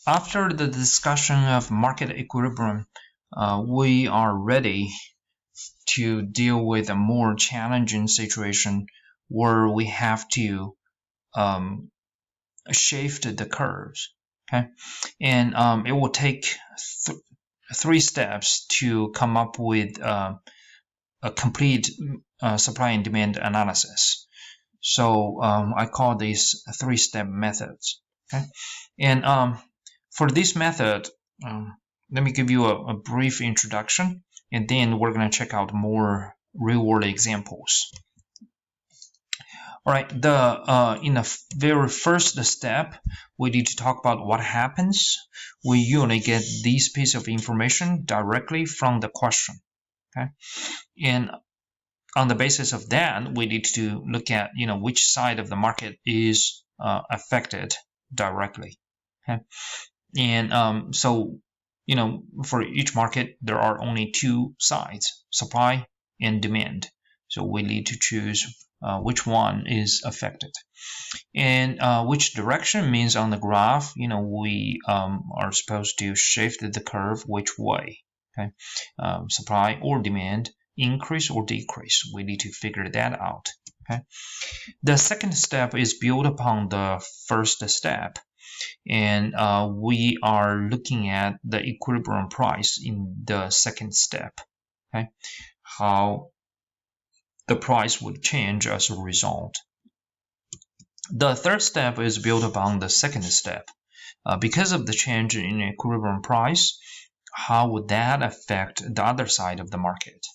After the discussion of market equilibrium, we are ready to deal with a more challenging situation where we have to shift the curves. Okay, and it will take three steps to come up with a complete supply and demand analysis. So I call these three-step methods. Okay, and for this method, let me give you a brief introduction, and then we're going to check out more real-world examples. All right, in the very first step, we need to talk about what happens. We usually get this piece of information directly from the question. Okay, and on the basis of that, we need to look at which side of the market is affected directly. Okay, and so for each market there are only two sides, supply and demand. So we need to choose which one is affected, and which direction means on the graph we are supposed to shift the curve which way. Okay, supply or demand, increase or decrease, we need to figure that out. Okay, the second step is built upon the first step, and we are looking at the equilibrium price in the second step. Okay, how the price would change as a result. The third step is built upon the second step. Because of the change in equilibrium price, how would that affect the other side of the market?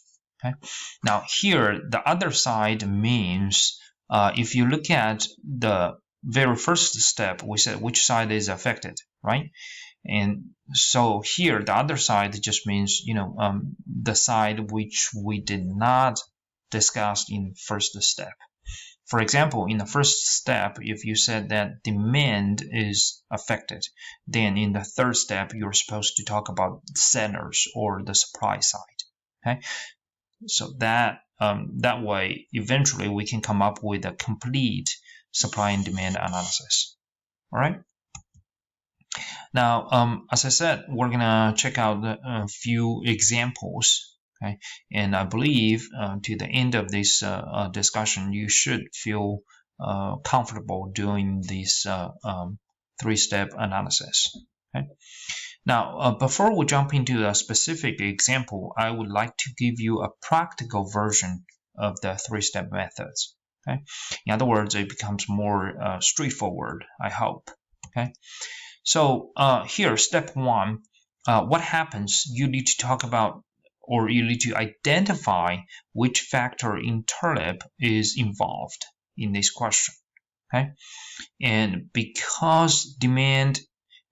Okay, now here the other side means if you look at the very first step, we said which side is affected, right? And so here the other side just means the side which we did not discuss in first step. For example, in the first step, if you said that demand is affected, then in the third step you're supposed to talk about sellers or the supply side. Okay, so that way eventually we can come up with a complete supply and demand analysis. All right. Now, as I said, we're gonna check out a few examples. Okay, and I believe to the end of this discussion, you should feel comfortable doing this three-step analysis. Okay. Now, before we jump into a specific example, I would like to give you a practical version of the three-step methods. Okay, in other words, it becomes more straightforward, I hope. Okay, so here, step one, what happens? You need to talk about, or you need to identify which factor in TURLIP is involved in this question. Okay, and because demand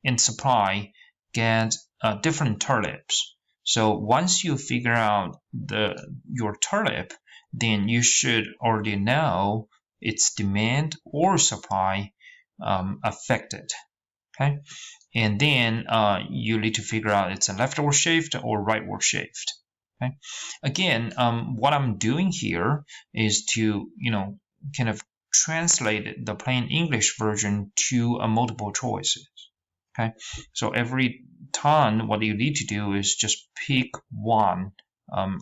and supply get different TURLIPs, so once you figure out your TURLIP, then you should already know it's demand or supply affected. Okay, and then you need to figure out it's a leftward shift or rightward shift. Okay, again, what I'm doing here is to kind of translate the plain English version to a multiple choices. Okay, so every time what you need to do is just pick one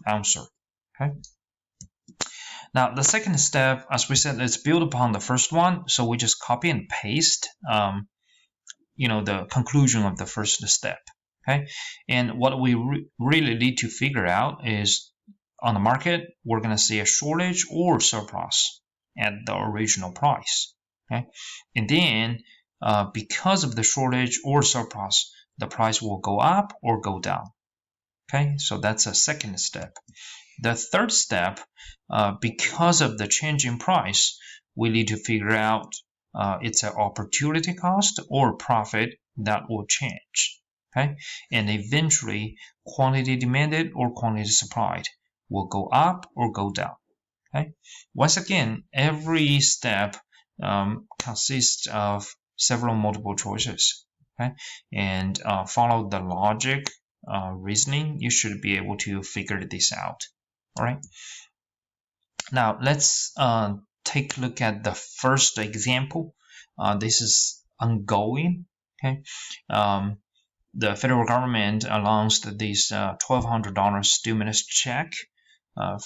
answer. Okay, now the second step, as we said, is built upon the first one, so we just copy and paste the conclusion of the first step. Okay, and what we really need to figure out is on the market we're going to see a shortage or surplus at the original price. Okay, and then because of the shortage or surplus, the price will go up or go down. Okay, so that's a second step. The third step, because of the change in price, we need to figure out it's an opportunity cost or profit that will change. Okay, and eventually quantity demanded or quantity supplied will go up or go down. Okay, once again, every step consists of several multiple choices. Okay, and follow the logic reasoning, you should be able to figure this out. All right, now let's take a look at the first example. This is ongoing. Okay, the federal government announced this $1,200 stimulus check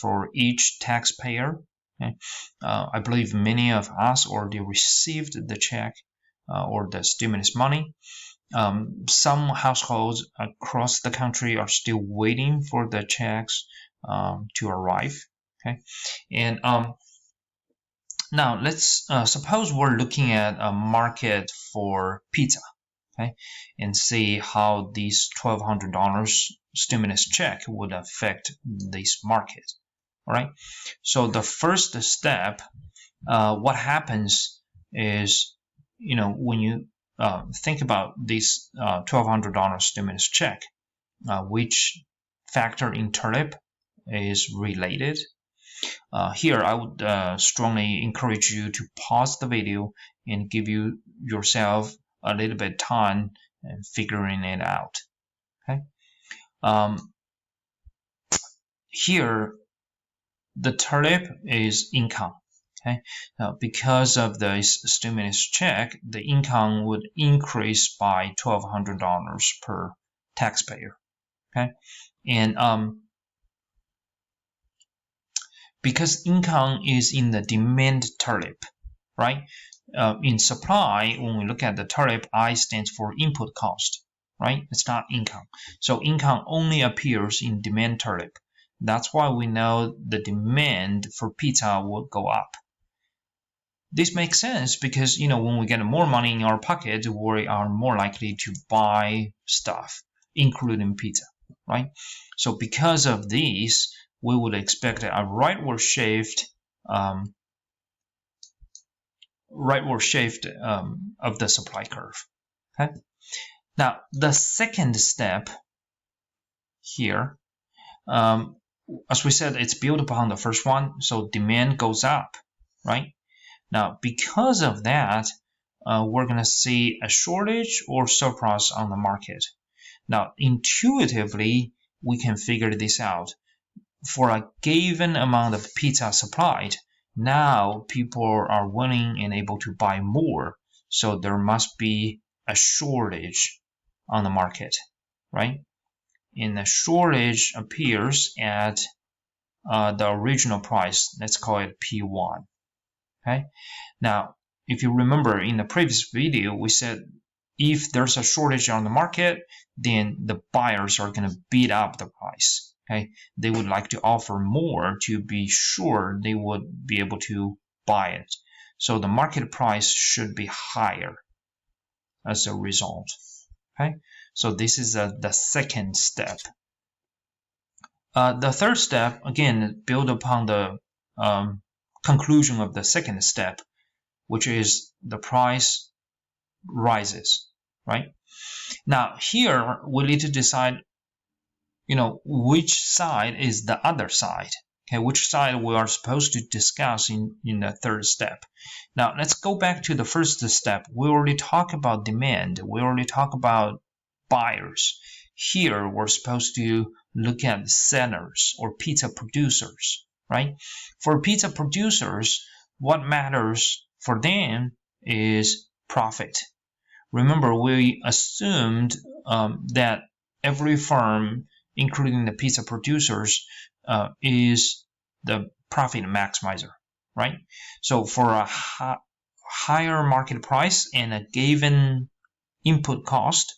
for each taxpayer. Okay? I believe many of us already received the check or the stimulus money. Some households across the country are still waiting for the checks to arrive. Okay, and now let's suppose we're looking at a market for pizza. Okay, and see how these $1,200 stimulus check would affect this market. All right, so the first step, what happens is, when you think about this $1,200 stimulus check, which factor in TULIP is related. Here, I would strongly encourage you to pause the video and give yourself a little bit time and figuring it out. Okay. Here, the TULIP is income. Okay. Now, because of this stimulus check, the income would increase by $1,200 per taxpayer. Okay, and because income is in the demand TULIP, right? In supply, when we look at the TULIP, I stands for input cost, right? It's not income. So income only appears in demand TULIP. That's why we know the demand for pizza will go up. This makes sense because, when we get more money in our pocket, we are more likely to buy stuff, including pizza, right? So because of this, we would expect a rightward shift of the supply curve. Okay. Now the second step here, as we said, it's built upon the first one, so demand goes up, right? Now because of that, we're going to see a shortage or surplus on the market. Now intuitively, we can figure this out. For a given amount of pizza supplied, now people are willing and able to buy more, so there must be a shortage on the market, right? And the shortage appears at the original price. Let's call it P1. Okay. Now, if you remember in the previous video, we said if there's a shortage on the market, then the buyers are going to beat up the price. Okay, they would like to offer more to be sure they would be able to buy it. So the market price should be higher as a result. Okay, so this is the second step. The third step, again, build upon the conclusion of the second step, which is the price rises, right? Now here we need to decide which side is the other side. Okay, which side we are supposed to discuss in the third step. Now let's go back to the first step. We already talked about demand. We already talked about buyers. Here we're supposed to look at sellers or pizza producers, right? For pizza producers, what matters for them is profit. Remember, we assumed that every firm, including the pizza producers, is the profit maximizer, right? So for a higher market price and a given input cost,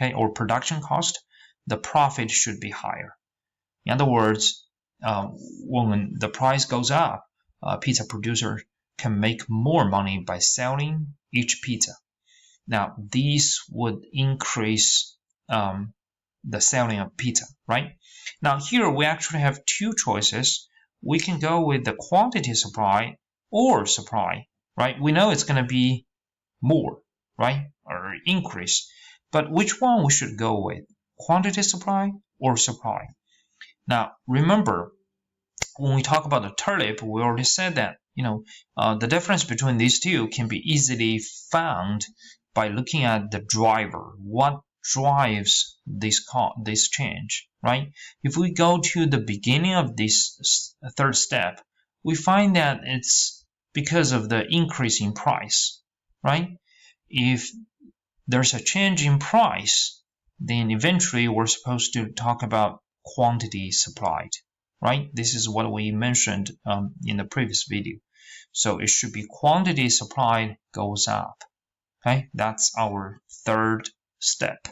okay, or production cost, the profit should be higher. In other words, when the price goes up, pizza producer can make more money by selling each pizza. Now, these would increase the selling of pizza, right? Now here we actually have two choices. We can go with the quantity supply or supply, right? We know it's going to be more, right? Or increase. But which one we should go with? Quantity supply or supply? Now remember, when we talk about the TULIP, we already said that, the difference between these two can be easily found by looking at the driver. What drives this change, right? If we go to the beginning of this third step, we find that it's because of the increase in price, right? If there's a change in price, then eventually we're supposed to talk about quantity supplied, right? This is what we mentioned in the previous video. So it should be quantity supplied goes up. Okay, that's our third step.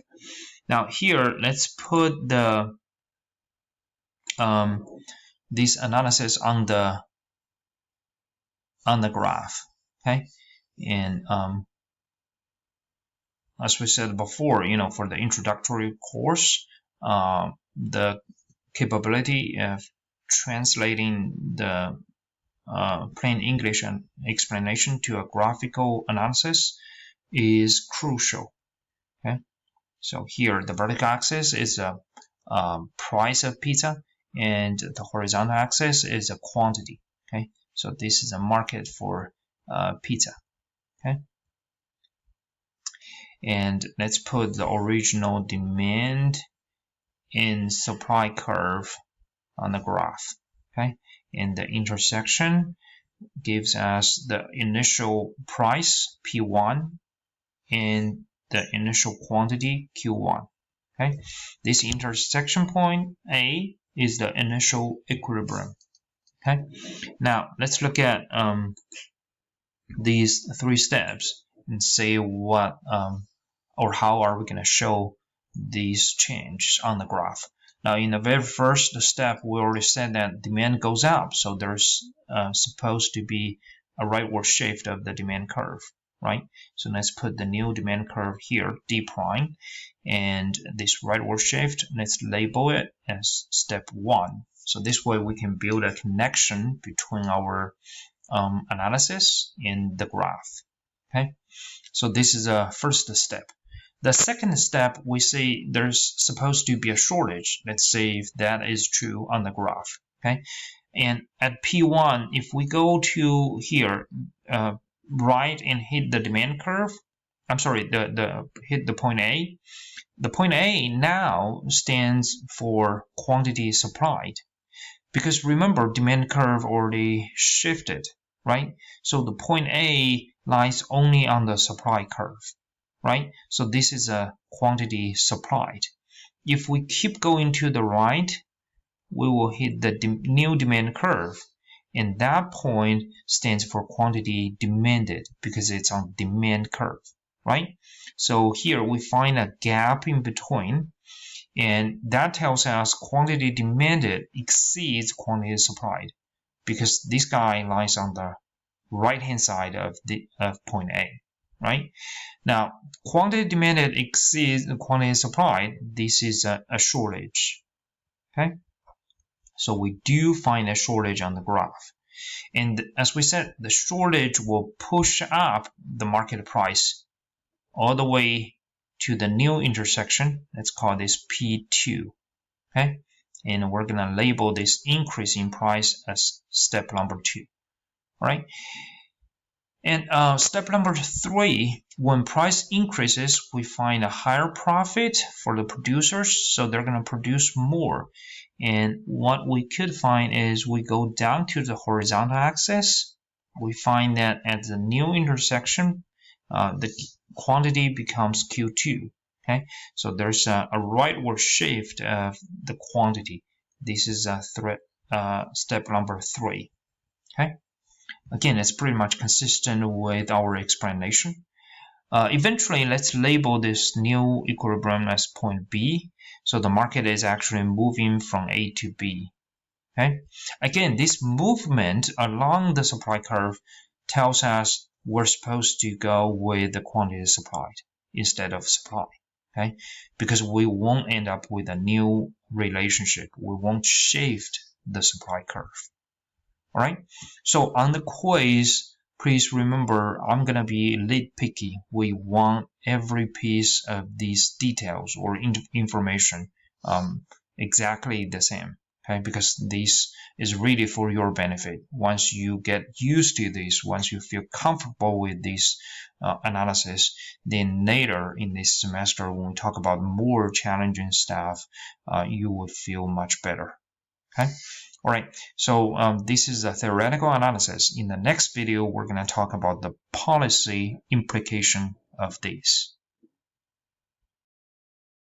Now here, let's put the this analysis on the graph. Okay, and as we said before, for the introductory course, the capability of translating the plain English and explanation to a graphical analysis is crucial. Okay, so here the vertical axis is a price of pizza, and the horizontal axis is a quantity. Okay, so this is a market for pizza. Okay, and let's put the original demand and supply curve on the graph. Okay, and the intersection gives us the initial price P1 and the initial quantity Q1. Okay, this intersection point A is the initial equilibrium. Okay, now let's look at these three steps and see what or how are we going to show these changes on the graph. Now, in the very first step, we already said that demand goes up, so there's supposed to be a rightward shift of the demand curve, right? So let's put the new demand curve here, D prime, and this rightward shift, let's label it as step 1. So this way we can build a connection between our analysis and the graph. Okay, so this is a first step. The second step, we see there's supposed to be a shortage. Let's see if that is true on the graph. Okay, and at P1, if we go to here, right, and hit the demand curve, I'm sorry, hit the point A. The point A now stands for quantity supplied, because remember, demand curve already shifted, right? So the point A lies only on the supply curve, right? So this is a quantity supplied. If we keep going to the right, we will hit the new demand curve, and that point stands for quantity demanded because it's on demand curve, right? So here we find a gap in between, and that tells us quantity demanded exceeds quantity supplied because this guy lies on the right-hand side of point A, right? Now, quantity demanded exceeds quantity supplied. This is a shortage, okay? So we do find a shortage on the graph. And as we said, the shortage will push up the market price all the way to the new intersection. Let's call this P2, okay? And we're going to label this increase in price as step number 2, all right? And step number 3, when price increases, we find a higher profit for the producers, so they're going to produce more. And what we could find is we go down to the horizontal axis. We find that at the new intersection, the quantity becomes Q2. Okay, so there's a rightward shift of the quantity. This is step number 3. Okay, again, it's pretty much consistent with our explanation. Eventually, let's label this new equilibrium as point B. So the market is actually moving from A to B. Okay, again, this movement along the supply curve tells us we're supposed to go with the quantity supplied instead of supply. Okay, because we won't end up with a new relationship. We won't shift the supply curve. All right, so on the quiz, please remember, I'm going to be nitpicky. We want every piece of these details or information exactly the same, okay? Because this is really for your benefit. Once you get used to this, once you feel comfortable with this analysis, then later in this semester, when we talk about more challenging stuff, you would feel much better, okay? All right, so this is a theoretical analysis. In the next video, we're going to talk about the policy implication of this.